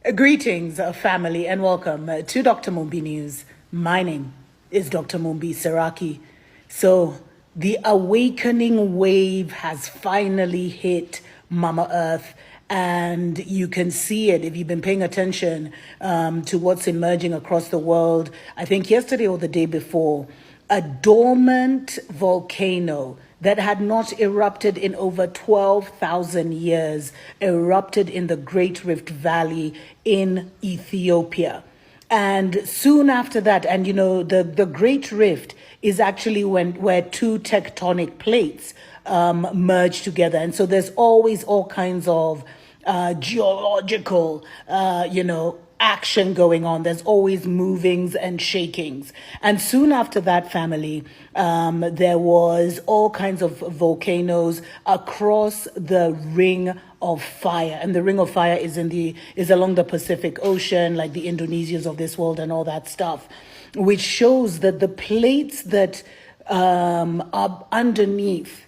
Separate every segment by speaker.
Speaker 1: Greetings, family, and welcome to Dr. Mumbi News. My name is Dr. Mumbi Saraki. So, the awakening wave has finally hit Mama Earth, and you can see it if you've been paying attention to what's emerging across the world. I think yesterday or the day before, a dormant volcano that had not erupted in over 12,000 years erupted in the Great Rift Valley in Ethiopia. And soon after that, and the Great Rift is actually where two tectonic plates merge together. And so there's always all kinds of geological, action going on. There's always movings and shakings. And soon after that, family, there was all kinds of volcanoes across the Ring of Fire. And the Ring of Fire is along the Pacific Ocean, like the Indonesias of this world and all that stuff, which shows that the plates that are underneath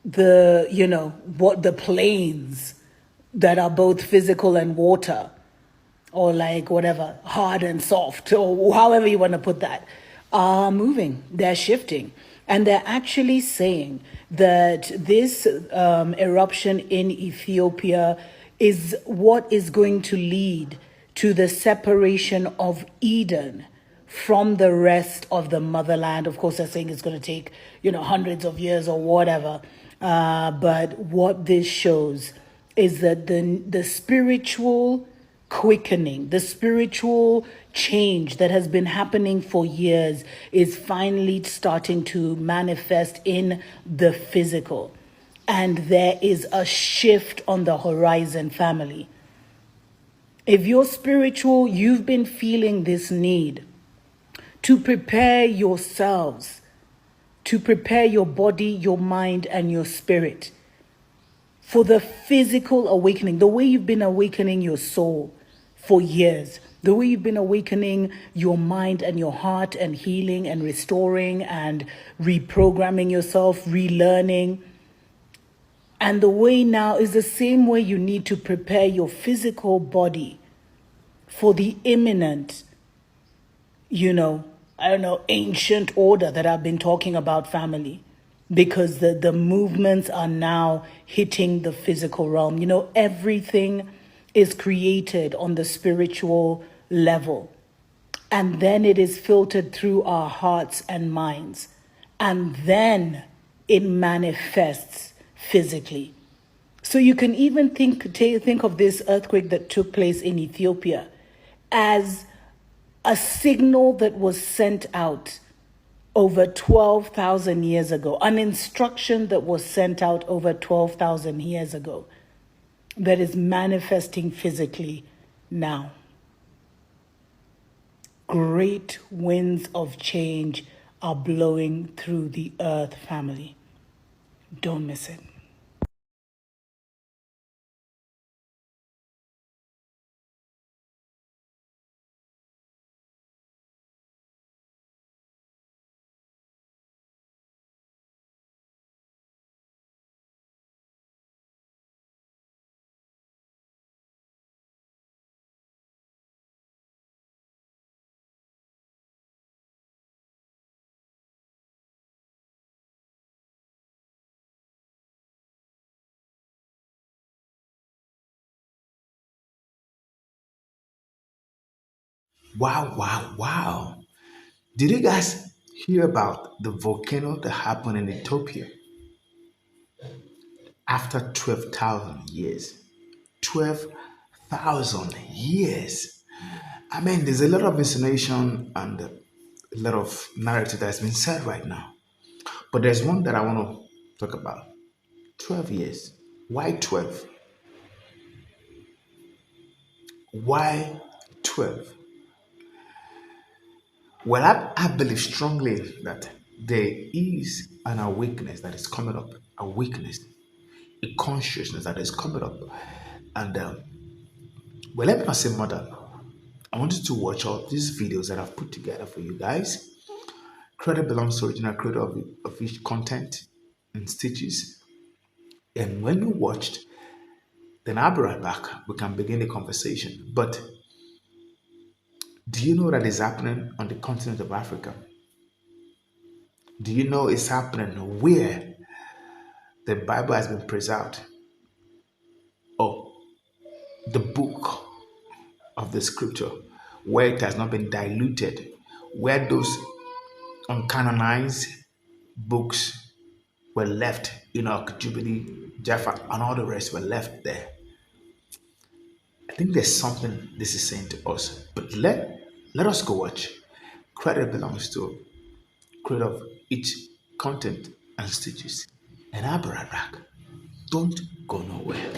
Speaker 1: the planes that are both physical and water, or like whatever, hard and soft, or however you want to put that, are moving. They're shifting. And they're actually saying that this eruption in Ethiopia is what is going to lead to the separation of Eden from the rest of the motherland. Of course, they're saying it's going to take, hundreds of years or whatever. But what this shows is that the spiritual quickening, the spiritual change that has been happening for years is finally starting to manifest in the physical. And there is a shift on the horizon, family. If you're spiritual, you've been feeling this need to prepare yourselves, to prepare your body, your mind, and your spirit for the physical awakening, the way you've been awakening your soul for years, the way you've been awakening your mind and your heart and healing and restoring and reprogramming yourself, relearning. And the way now is the same way you need to prepare your physical body for the imminent, ancient order that I've been talking about, family. Because the movements are now hitting the physical realm. Everything is created on the spiritual level. And then it is filtered through our hearts and minds. And then it manifests physically. So you can even think of this earthquake that took place in Ethiopia as a signal that was sent out over 12,000 years ago, an instruction that was sent out over 12,000 years ago that is manifesting physically now. Great winds of change are blowing through the earth, family. Don't miss it.
Speaker 2: Wow, wow, wow. Did you guys hear about the volcano that happened in Ethiopia after 12,000 years? 12,000 years. I mean, there's a lot of insinuation and a lot of narrative that's been said right now. But there's one that I want to talk about. 12 years. Why 12? Why 12? Well, I believe strongly that there is an awakeness that is coming up, a weakness, a consciousness that is coming up. And well, let me not say more than I want you to watch all these videos that I've put together for you guys. Credit belongs to original creator of each content and stitches. And when you watched, Then I'll be right back. We can begin the conversation. But do you know that is happening on the continent of Africa? Do you know it's happening where the Bible has been preserved? Or the book of the scripture, where it has not been diluted, where those uncanonized books were left, Enoch, Jubilee, Jaffa, and all the rest were left there. I think there's something this is saying to us. But let us go watch. Credit belongs to creator of each content and stages. And I'll be right back. Don't go nowhere.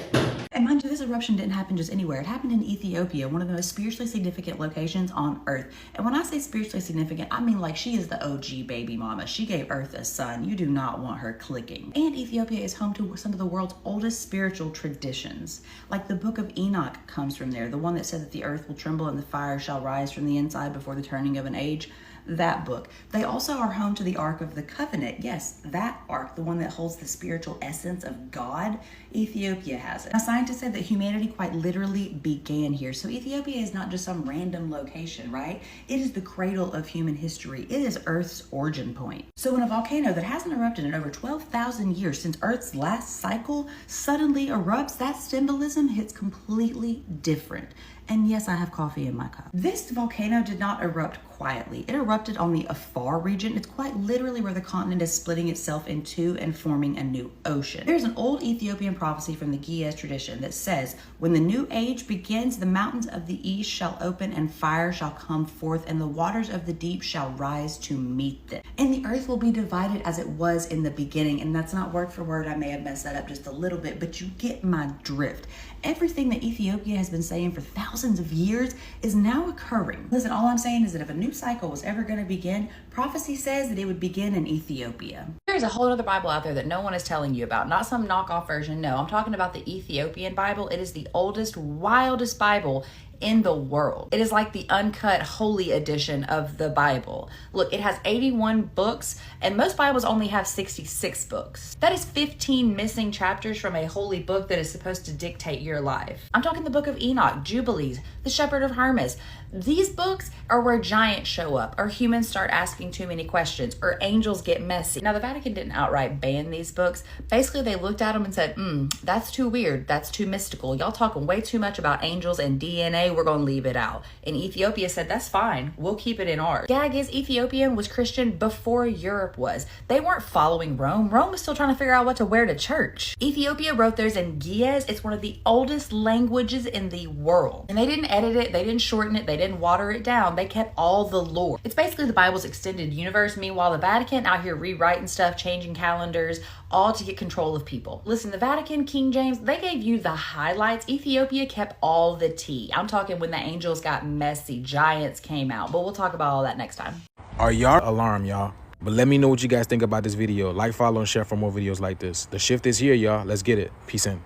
Speaker 3: And mind you, this eruption didn't happen just anywhere. It happened in Ethiopia, one of the most spiritually significant locations on Earth. And when I say spiritually significant, I mean like she is the OG baby mama. She gave Earth a son. You do not want her clicking. And Ethiopia is home to some of the world's oldest spiritual traditions. Like the Book of Enoch comes from there, the one that said that the earth will tremble and the fire shall rise from the inside before the turning of an age. That book. They also are home to the Ark of the Covenant. Yes, that Ark, the one that holds the spiritual essence of God. Ethiopia has it. Now, scientists say that humanity quite literally began here. So Ethiopia is not just some random location, right? It is the cradle of human history. It is Earth's origin point. So when a volcano that hasn't erupted in over 12,000 years since Earth's last cycle suddenly erupts, that symbolism hits completely different. And yes, I have coffee in my cup. This volcano did not erupt quietly. It erupted on the Afar region. It's quite literally where the continent is splitting itself in two and forming a new ocean. There's an old Ethiopian prophecy from the Giaz tradition that says, when the new age begins, the mountains of the east shall open and fire shall come forth and the waters of the deep shall rise to meet them. And the earth will be divided as it was in the beginning. And that's not word for word. I may have messed that up just a little bit, but you get my drift. Everything that Ethiopia has been saying for thousands of years is now occurring. Listen, all I'm saying is that if a new cycle was ever going to begin, prophecy says that it would begin in Ethiopia. There's a whole other Bible out there that no one is telling you about, not some knockoff version. No, I'm talking about the Ethiopian Bible. It is the oldest, wildest Bible in the world. It is like the uncut holy edition of the Bible. Look, it has 81 books and most Bibles only have 66 books. That is 15 missing chapters from a holy book that is supposed to dictate your life. I'm talking the Book of Enoch, Jubilees, the Shepherd of Hermas. These books are where giants show up, or humans start asking too many questions, or angels get messy. Now, the Vatican didn't outright ban these books. Basically, they looked at them and said, that's too weird. That's too mystical. Y'all talking way too much about angels and DNA. We're going to leave it out. And Ethiopia said, that's fine. We'll keep it in ours. Gag is Ethiopia was Christian before Europe was. They weren't following Rome. Rome was still trying to figure out what to wear to church. Ethiopia wrote theirs in Giaz. It's one of the oldest languages in the world. And they didn't edit it. They didn't shorten it. They didn't water it down. They kept all the lore. It's basically the Bible's extended universe. Meanwhile, the Vatican out here rewriting stuff, changing calendars, all to get control of people. Listen, the Vatican, King James, they gave you the highlights. Ethiopia kept all the tea. I'm talking when the angels got messy, giants came out. But we'll talk about all that next time.
Speaker 4: Are y'all alarmed, y'all? But let me know what you guys think about this video. Like, follow, and share for more videos like this. The shift is here, y'all. Let's get it. Peace in.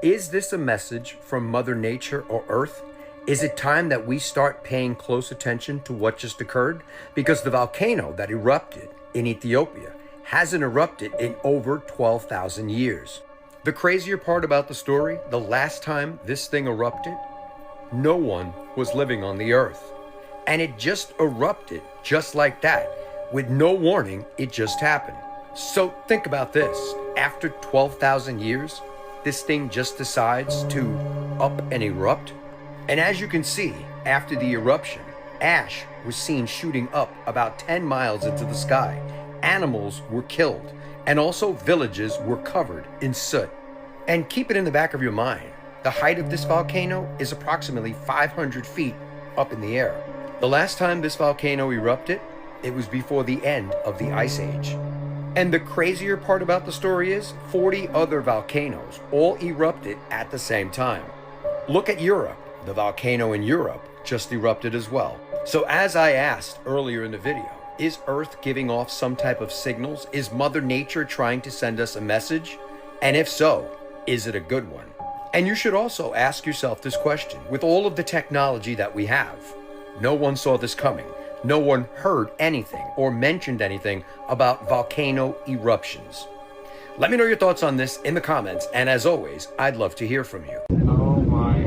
Speaker 5: Is this a message from Mother Nature or Earth? Is it time that we start paying close attention to what just occurred? Because the volcano that erupted in Ethiopia hasn't erupted in over 12,000 years. The crazier part about the story, the last time this thing erupted, no one was living on the earth. And it just erupted just like that. With no warning, it just happened. So think about this. After 12,000 years, this thing just decides to up and erupt. And as you can see, after the eruption, ash was seen shooting up about 10 miles into the sky. Animals were killed, and also villages were covered in soot. And keep it in the back of your mind, the height of this volcano is approximately 500 feet up in the air. The last time this volcano erupted, it was before the end of the Ice Age. And the crazier part about the story is 40 other volcanoes all erupted at the same time. Look at Europe. The volcano in Europe just erupted as well. So as I asked earlier in the video, is Earth giving off some type of signals? Is Mother Nature trying to send us a message? And if so, is it a good one? And you should also ask yourself this question. With all of the technology that we have, no one saw this coming. No one heard anything or mentioned anything about volcano eruptions. Let me know your thoughts on this in the comments, and as always, I'd love to hear from you.
Speaker 4: Oh my.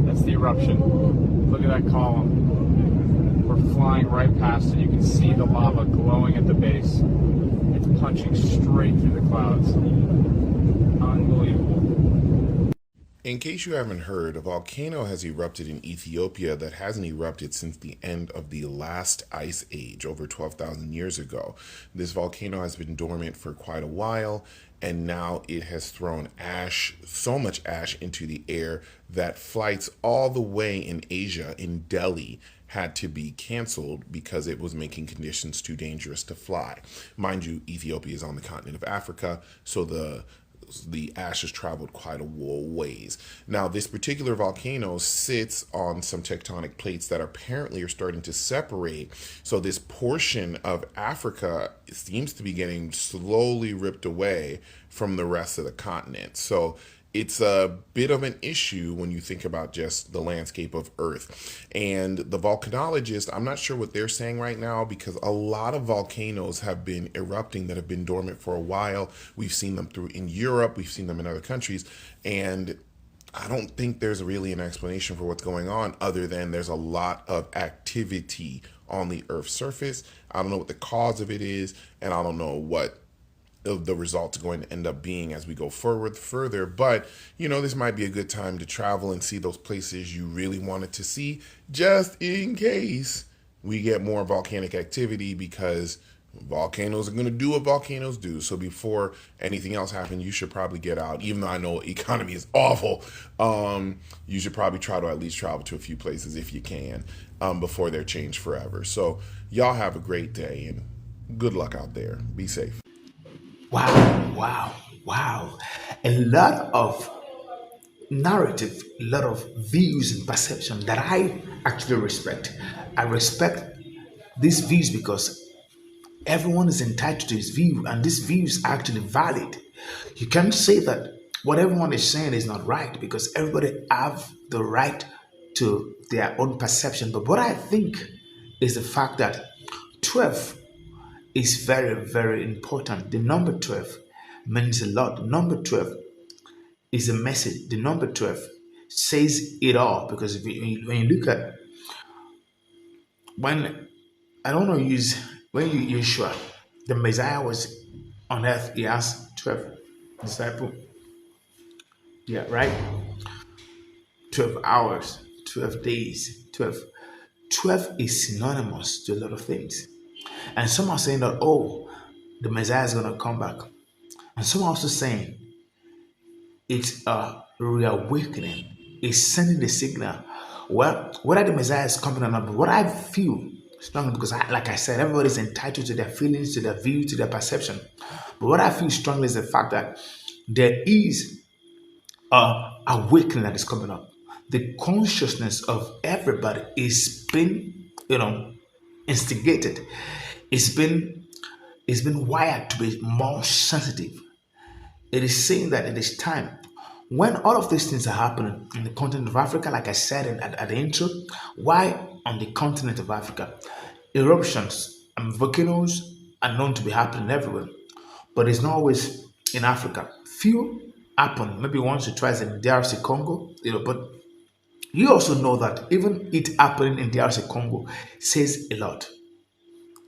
Speaker 4: That's the eruption. Look at that column. We're flying right past it. You can see the lava glowing at the base. It's punching straight through the clouds. Unbelievable.
Speaker 6: In case you haven't heard, a volcano has erupted in Ethiopia that hasn't erupted since the end of the last ice age, over 12,000 years ago. This volcano has been dormant for quite a while, and now it has thrown ash, so much ash into the air that flights all the way in Asia, in Delhi, had to be canceled because it was making conditions too dangerous to fly. Mind you, Ethiopia is on the continent of Africa, so the ash has traveled quite a ways. Now, this particular volcano sits on some tectonic plates that apparently are starting to separate. So this portion of Africa seems to be getting slowly ripped away from the rest of the continent. So it's a bit of an issue when you think about just the landscape of Earth. And the volcanologists, I'm not sure what they're saying right now, because a lot of volcanoes have been erupting that have been dormant for a while. We've seen them in Europe, we've seen them in other countries, and I don't think there's really an explanation for what's going on other than there's a lot of activity on the Earth's surface. I don't know what the cause of it is, and I don't know what the results are going to end up being as we go forward further. But this might be a good time to travel and see those places you really wanted to see, just in case we get more volcanic activity, because volcanoes are going to do what volcanoes do. So before anything else happens, you should probably get out. Even though I know economy is awful, you should probably try to at least travel to a few places if you can, before they're changed forever. So y'all have a great day and good luck out there. Be safe.
Speaker 2: Wow. A lot of narrative, a lot of views and perception that I actually respect. I respect these views because everyone is entitled to his view, and this view is actually valid. You can't say that what everyone is saying is not right, because everybody have the right to their own perception. But what I think is the fact that 12 is very, very important. The number 12 means a lot. The number 12 is a message. The number 12 says it all, because when you look at, when Yeshua, the Messiah, was on earth, he asked 12 disciples. Yeah, right? 12 hours, 12 days, 12. 12 is synonymous to a lot of things. And some are saying that, the Messiah is going to come back. And some are also saying it's a reawakening. It's sending the signal. Well, whether the Messiah is coming or not, but what I feel strongly, because like I said, everybody's entitled to their feelings, to their view, to their perception. But what I feel strongly is the fact that there is a awakening that is coming up. The consciousness of everybody is being, instigated. It's been wired to be more sensitive. It is saying that it is time. When all of these things are happening in the continent of Africa, like I said at the intro, why on the continent of Africa? Eruptions and volcanoes are known to be happening everywhere, but it's not always in Africa. Few happen, maybe once or twice in DRC Congo, but you also know that even it happening in DRC Congo says a lot.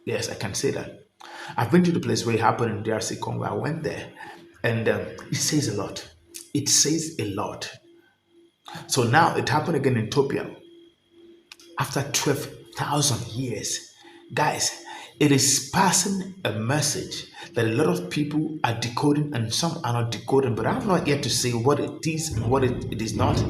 Speaker 2: Yes, I can say that. I've been to the place where it happened in DRC Congo. I went there, and it says a lot. It says a lot. So now it happened again in Ethiopia after 12,000 years. Guys, it is passing a message that a lot of people are decoding and some are not decoding. But I'm not here to say what it is and what it is not.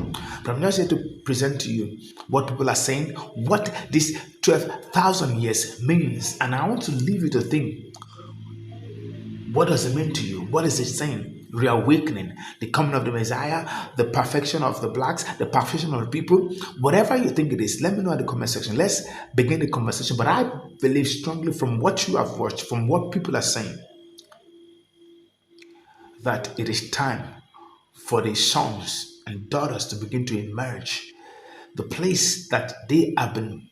Speaker 2: But I'm just here to present to you what people are saying, what this 12,000 years means. And I want to leave you to think, what does it mean to you? What is it saying? Reawakening, the coming of the Messiah, the perfection of the blacks, the perfection of the people, whatever you think it is, let me know in the comment section. Let's begin the conversation. But I believe strongly from what you have watched, from what people are saying, that it is time for the sons and daughters to begin to emerge. The place that they have been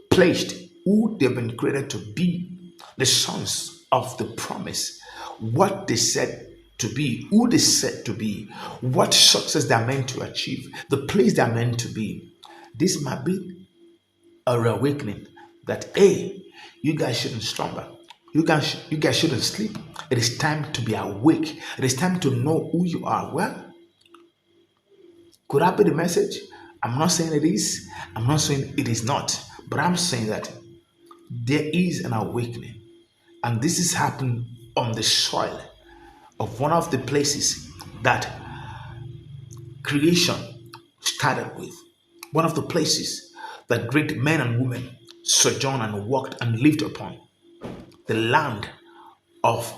Speaker 2: placed, who they've been created to be, the sons of the promise, what they said to be, who they said to be, what success they're meant to achieve, the place they're meant to be. This might be a awakening that, hey, you guys shouldn't slumber. You guys shouldn't sleep. It is time to be awake. It is time to know who you are. Well, could that be the message? I'm not saying it is. I'm not saying it is not. But I'm saying that there is an awakening. And this is happening on the soil of one of the places that creation started with. One of the places that great men and women sojourned and walked and lived upon. The land of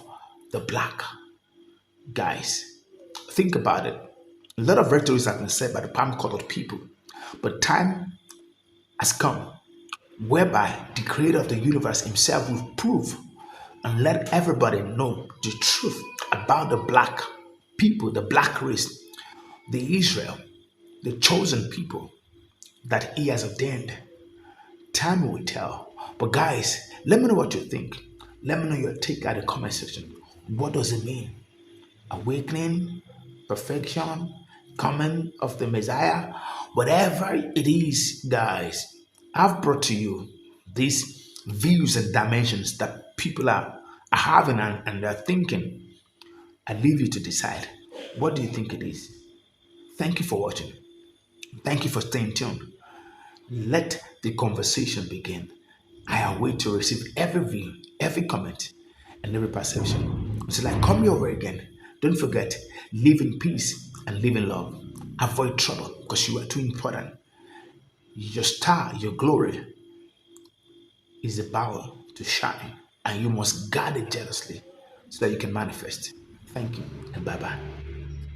Speaker 2: the black guys. Think about it. A lot of rhetoric has been said by the palm colored people, but time has come whereby the creator of the universe himself will prove and let everybody know the truth about the black people, the black race, the Israel, the chosen people that he has ordained. Time will tell. But guys, let me know what you think. Let me know your take at the comment section. What does it mean? Awakening, perfection, coming of the Messiah, whatever it is, guys, I've brought to you these views and dimensions that people are having and they're thinking. I leave you to decide. What do you think it is? Thank you for watching. Thank you for staying tuned. Let the conversation begin. I await to receive every view, every comment, and every perception. Until I come your way again, don't forget, live in peace and live in love. Avoid trouble because you are too important. Your star, your glory is about to shine, and you must guard it jealously so that you can manifest. Thank you, and bye-bye.